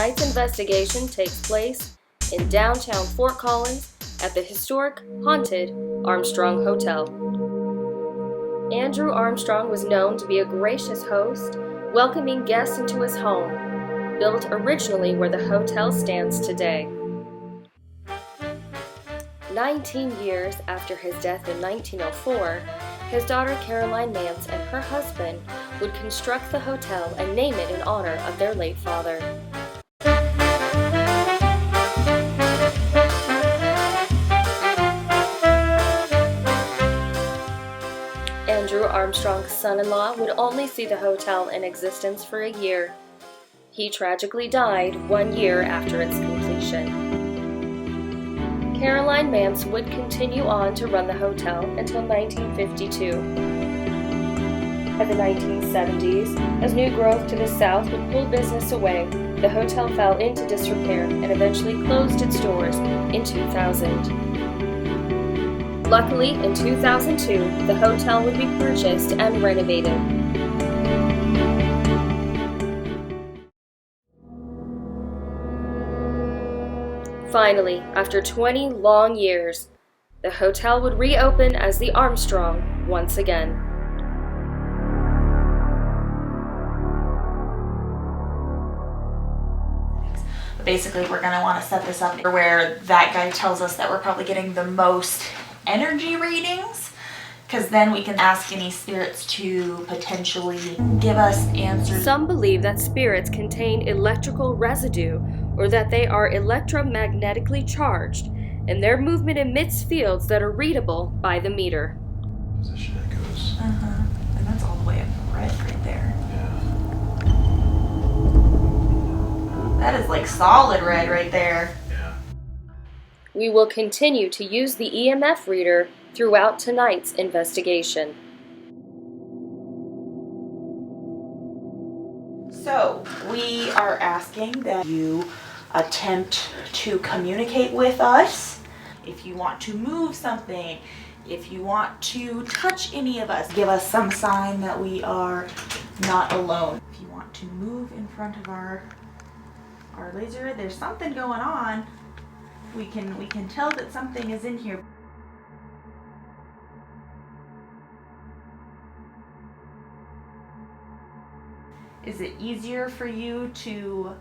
tonight's investigation takes place in downtown Fort Collins at the historic, haunted Armstrong Hotel. Andrew Armstrong was known to be a gracious host, welcoming guests into his home, built originally where the hotel stands today. 19 years after his death in 1904, his daughter Caroline Mance and her husband would construct the hotel and name it in honor of their late father. Andrew Armstrong's son-in-law would only see the hotel in existence for a year. He tragically died 1 year after its completion. Caroline Mance would continue on to run the hotel until 1952. By the 1970s, as new growth to the south would pull business away, the hotel fell into disrepair and eventually closed its doors in 2000. Luckily, in 2002, the hotel would be purchased and renovated. Finally, after 20 long years, the hotel would reopen as the Armstrong once again. Basically, we're going to want to set this up where that guy tells us that we're probably getting the most energy readings, because then we can ask any spirits to potentially give us answers. Some believe that spirits contain electrical residue, or that they are electromagnetically charged, and their movement emits fields that are readable by the meter. Position it goes. And that's all the way up red right there. Yeah. That is like solid red right there. Yeah. We will continue to use the EMF reader throughout tonight's investigation. So, we are asking that you attempt to communicate with us. If you want to move something, if you want to touch any of us, give us some sign that we are not alone. If you want to move in front of our laser, there's something going on. We can tell that something is in here. Is it easier for you to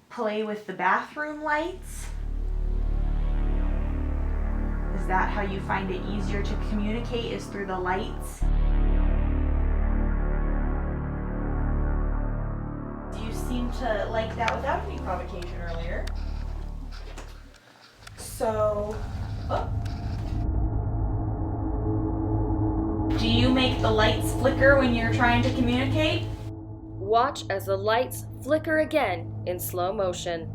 play with the bathroom lights? Is that how you find it easier to communicate, is through the lights? You seem to like that without any provocation earlier. So, do you make the lights flicker when you're trying to communicate? Watch as the lights flicker again in slow motion.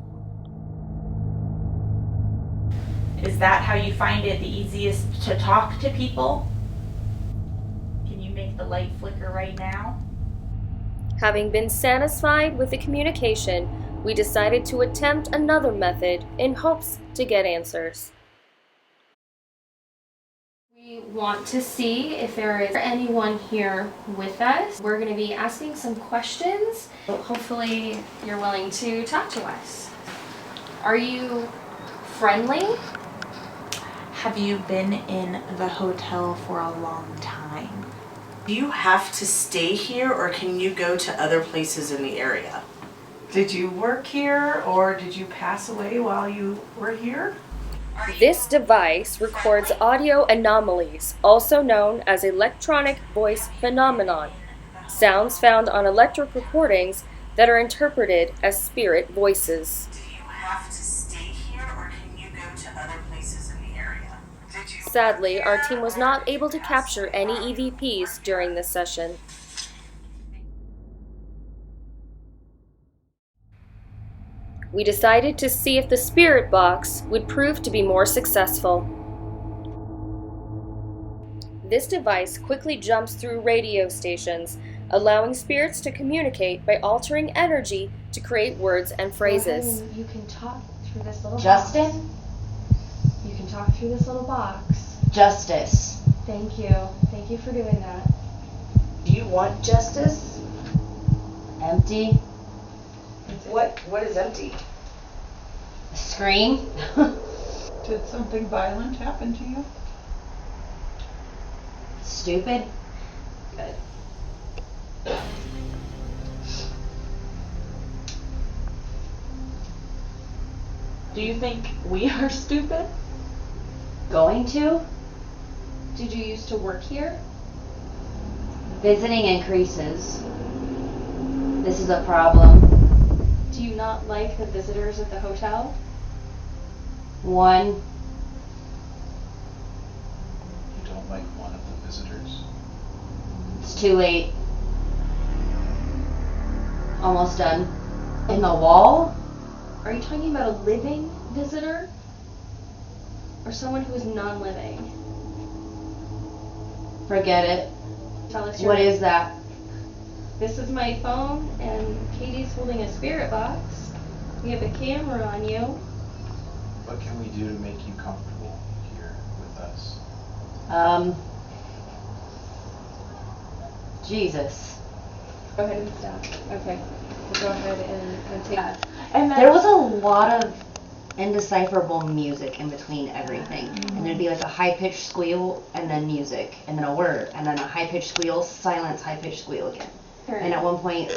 Is that how you find it the easiest to talk to people? Can you make the light flicker right now? Having been satisfied with the communication, we decided to attempt another method in hopes to get answers. We want to see if there is anyone here with us. We're going to be asking some questions. Hopefully you're willing to talk to us. Are you friendly? Have you been in the hotel for a long time? Do you have to stay here, or can you go to other places in the area? Did you work here, or did you pass away while you were here? This device records audio anomalies, also known as electronic voice phenomenon, sounds found on electric recordings that are interpreted as spirit voices. Do you have to stay here, or can you go to other places in the area? Sadly, our team was not able to capture any EVPs during this session. We decided to see if the spirit box would prove to be more successful. This device quickly jumps through radio stations, allowing spirits to communicate by altering energy to create words and phrases. You can talk through this little Justin? box. You can talk through this little box. Justice. Thank you. Thank you for doing that. Do you want justice? Empty? What is empty? Scream. Did something violent happen to you? Stupid. Good. Do you think we are stupid? Going to? Did you used to work here? Visiting increases. This is a problem. Do you not like the visitors at the hotel? One. You don't like one of the visitors? It's too late. Almost done. In the wall? Are you talking about a living visitor? Or someone who is non-living? Forget it. Tell us your What is that? This is my phone, and Katie's holding a spirit box. We have a camera on you. What can we do to make you comfortable here with us? Jesus. Go ahead and stop. Okay. We'll go ahead and take that. And then There was a lot of indecipherable music in between everything. And there'd be like a high-pitched squeal, and then music, and then a word, and then a high-pitched squeal, silence, high-pitched squeal again. And at one point,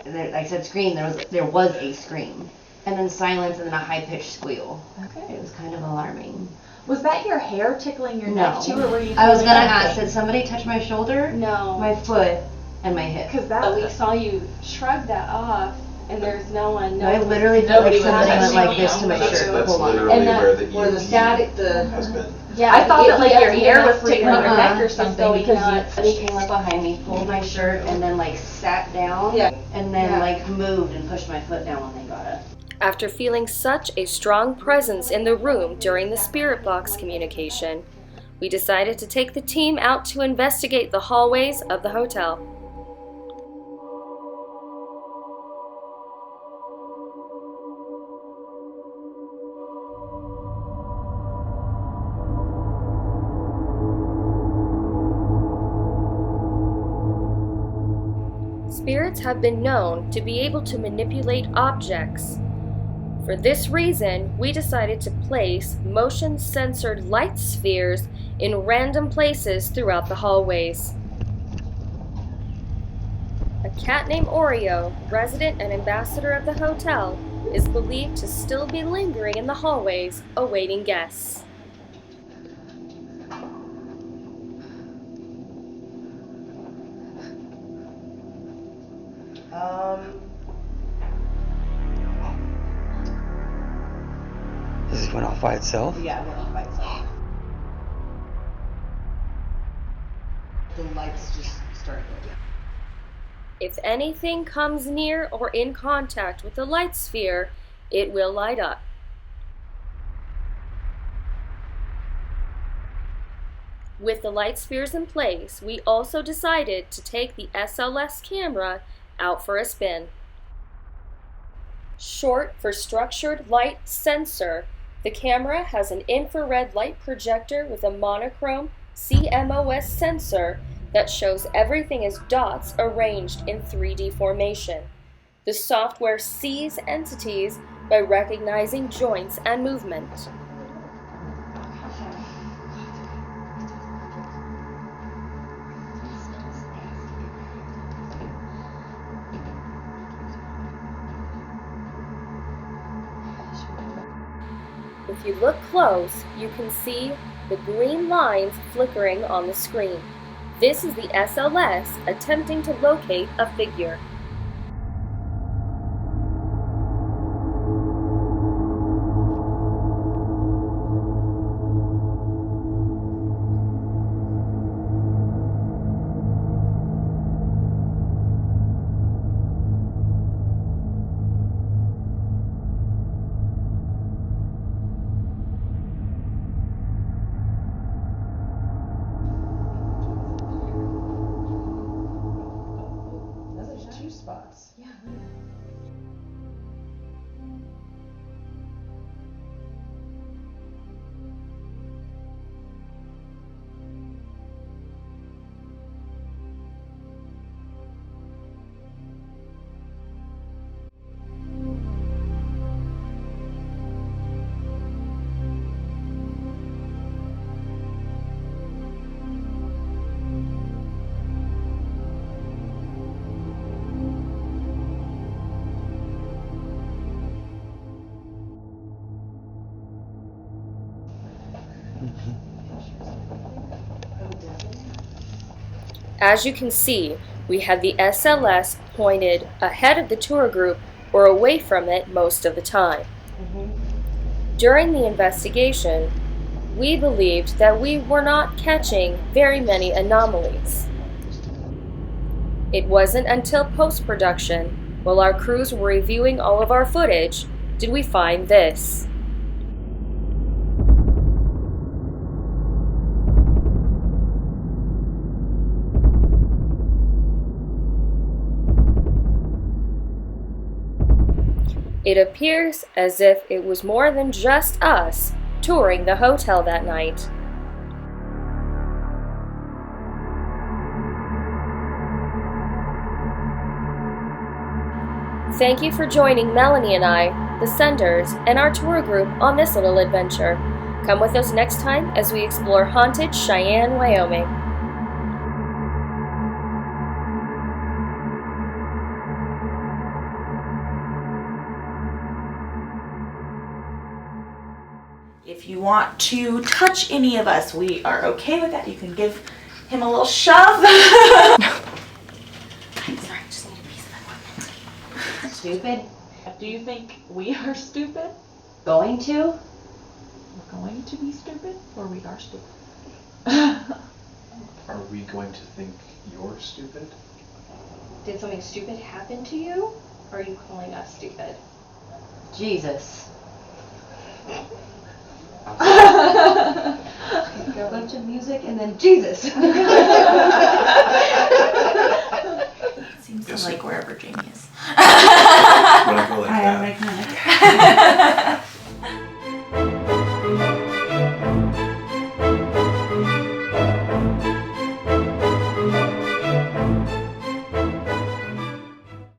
I said scream, there was a scream. And then silence, and then a high-pitched squeal. Okay. It was kind of alarming. Was that your hair tickling your No. neck too, or were you? I was feeling gonna ask, something? did somebody touch my shoulder? No. My foot, and my hip. Because But we that. saw you shrug that off, and there's no one. I literally felt like Nobody was somebody went touching like you. this to my That's, shirt. that's Hold on. literally And that- where the Where the EMT static, the has been. Yeah, I thought that like your he hair had was enough tickling your freedom. neck or Just something going because nuts. Somebody came up behind me, pulled my shirt, and then like sat down, Yeah. and then Yeah. like moved and pushed my foot down when they got it. After feeling such a strong presence in the room during the spirit box communication, we decided to take the team out to investigate the hallways of the hotel. Spirits have been known to be able to manipulate objects. For this reason, we decided to place motion-censored light spheres in random places throughout the hallways. A cat named Oreo, resident and ambassador of the hotel, is believed to still be lingering in the hallways, awaiting guests. This went off by itself? Yeah, it went off by itself. The lights just started going. If anything comes near or in contact with the light sphere, it will light up. With the light spheres in place, we also decided to take the SLS camera out for a spin. Short for Structured Light Sensor, the camera has an infrared light projector with a monochrome CMOS sensor that shows everything as dots arranged in 3D formation. The software sees entities by recognizing joints and movement. If you look close, you can see the green lines flickering on the screen. This is the SLS attempting to locate a figure. There's two spots. Yeah. As you can see, we had the SLS pointed ahead of the tour group or away from it most of the time. During the investigation, we believed that we were not catching very many anomalies. It wasn't until post-production, while our crews were reviewing all of our footage, did we find this. It appears as if it was more than just us touring the hotel that night. Thank you for joining Melanie and I, the senders, and our tour group on this little adventure. Come with us next time as we explore haunted Cheyenne, Wyoming. If you want to touch any of us, we are okay with that. You can give him a little shove. I'm sorry, I just need a piece of equipment. Stupid? Do you think we are stupid? Going to? We're going to be stupid, or we are stupid? Are we going to think you're stupid? Did something stupid happen to you? Or are you calling us stupid? Jesus. Go. A bunch of music and then Jesus. Seems to like wherever Jamie is. Wanna go like I am that? magnetic.